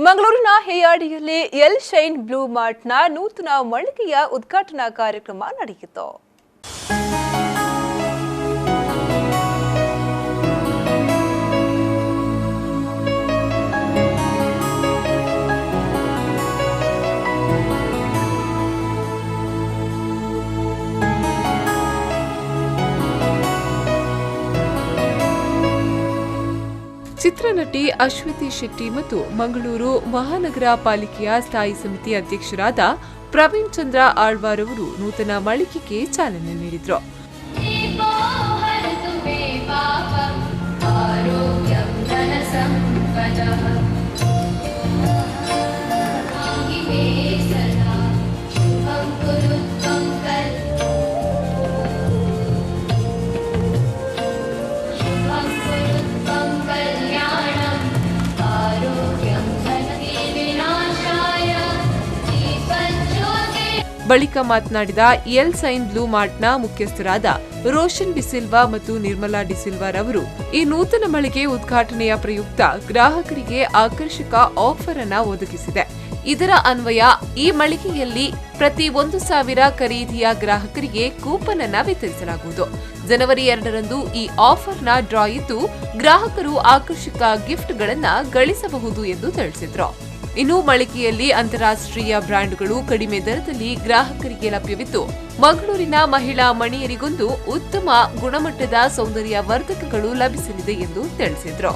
ಮಂಗಳೂರಿನ ಹೆಯ್ಯಾಡಿಯಲ್ಲಿ L shine blue ಮಾರ್ಟ್ನ ನೂತನ ಮಳಿಗೆಯ ಉದ್ಘಾಟನಾ ಕಾರ್ಯಕ್ರಮ ನಡೆಯಿತು. ಚಿತ್ರನಟಿ ಅಶ್ವತಿ ಶೆಟ್ಟಿ ಮತ್ತು ಮಂಗಳೂರು ಮಹಾನಗರ ಪಾಲಿಕೆಯ ಸ್ಥಾಯಿ ಸಮಿತಿ ಅಧ್ಯಕ್ಷರಾದ ಪ್ರವೀಣ್ ಚಂದ್ರ ಆಳ್ವಾರ್ ಅವರು ನೂತನ ಮಳಿಗೆಗೆ ಚಾಲನೆ ನೀಡಿದರು. ಬಳಿಕ ಮಾತನಾಡಿದ ಎಲ್ ಶೈನ್ ಬ್ಲೂ ಮಾರ್ಟ್ನ ಮುಖ್ಯಸ್ಥರಾದ ರೋಷನ್ ಡಿಸಿಲ್ವಾ ಮತ್ತು ನಿರ್ಮಲಾ ಡಿಸಿಲ್ವಾರ್ ಅವರು ಈ ನೂತನ ಮಳಿಗೆ ಉದ್ಘಾಟನೆಯ ಪ್ರಯುಕ್ತ ಗ್ರಾಹಕರಿಗೆ ಆಕರ್ಷಕ ಆಫರ್ ಅನ್ನು ಒದಗಿಸಿದೆ. ಇದರ ಅನ್ವಯ ಈ ಮಳಿಗೆಯಲ್ಲಿ ಪ್ರತಿ 1,000 ಖರೀದಿಯ ಗ್ರಾಹಕರಿಗೆ ಕೂಪನ್ ಅನ್ನು ವಿತರಿಸಲಾಗುವುದು. ಜನವರಿ 2ರಂದು ಈ ಆಫರ್ನ ಡ್ರಾ ಇದ್ದು ಗ್ರಾಹಕರು ಆಕರ್ಷಕ ಗಿಫ್ಟ್ಗಳನ್ನು ಗಳಿಸಬಹುದು ಎಂದು ತಿಳಿಸಿದರು. ಇನ್ನು ಮಳಿಗೆಯಲ್ಲಿ ಅಂತಾರಾಷ್ಟ್ರೀಯ ಬ್ರ್ಯಾಂಡ್ಗಳು ಕಡಿಮೆ ದರದಲ್ಲಿ ಗ್ರಾಹಕರಿಗೆ ಲಭ್ಯವಿದ್ದು ಮಂಗಳೂರಿನ ಮಹಿಳಾ ಮಣಿಯರಿಗೊಂದು ಉತ್ತಮ ಗುಣಮಟ್ಟದ ಸೌಂದರ್ಯ ವರ್ಧಕಗಳು ಲಭಿಸಲಿದೆ ಎಂದು ತಿಳಿಸಿದರು.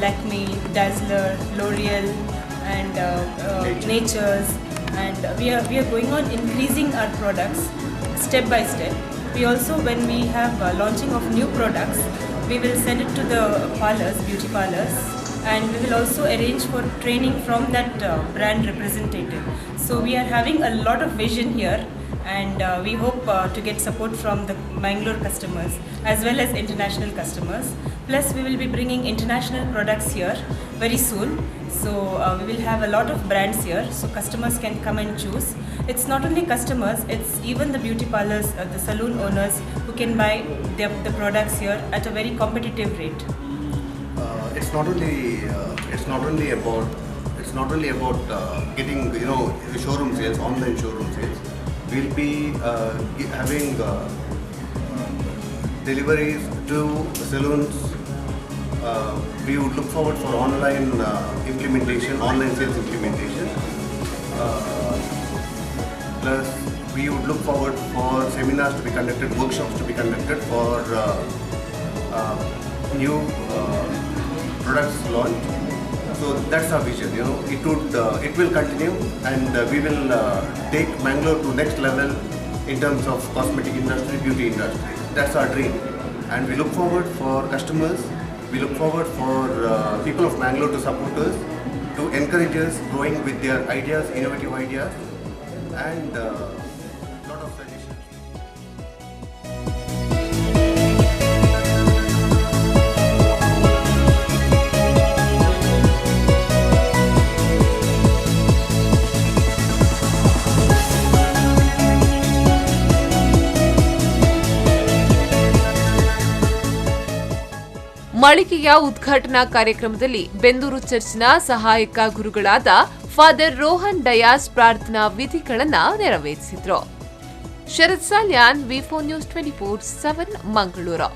Lakme, Dazzler, L'Oreal and Nature's and we are going on increasing our products step by step. We also, when we have launching of new products, we will send it to the parlors, beauty parlors, and we will also arrange for training from that brand representative. So we are having a lot of vision here, and we hope to get support from the Mangalore customers as well as international customers. Plus we will be bringing international products here very soon. So we will have a lot of brands here, so customers can come and choose. It's not only customers, it's even the beauty parlors, the saloon owners who can buy the products here at a very competitive rate. It's not only about getting the showroom sales, online showroom sales. We'll be having deliveries to saloons. We would look forward for online implementation, online sales implementation. Plus we would look forward for seminars to be conducted, workshops to be conducted for new products launched. So that's our vision. It will continue, and we will take Mangalore to next level in terms of cosmetic industry, beauty industry. That's our dream, and we look forward for customers. We look forward for people of Mangalore to support us, to encourage us growing with their ideas, innovative ideas, and lot of suggestions. ಮಳಿಗೆಯ ಉದ್ಘಾಟನಾ ಕಾರ್ಯಕ್ರಮದಲ್ಲಿ ಬೆಂದೂರು ಚರ್ಚ್ನ ಸಹಾಯಕ ಗುರುಗಳಾದ father Rohan Dias ಪ್ರಾರ್ಥನಾ ವಿಧಿಗಳನ್ನು ನೆರವೇರಿಸಿದರು. Sharad Salian, ವಿ4 news 24/7 Mangaluru.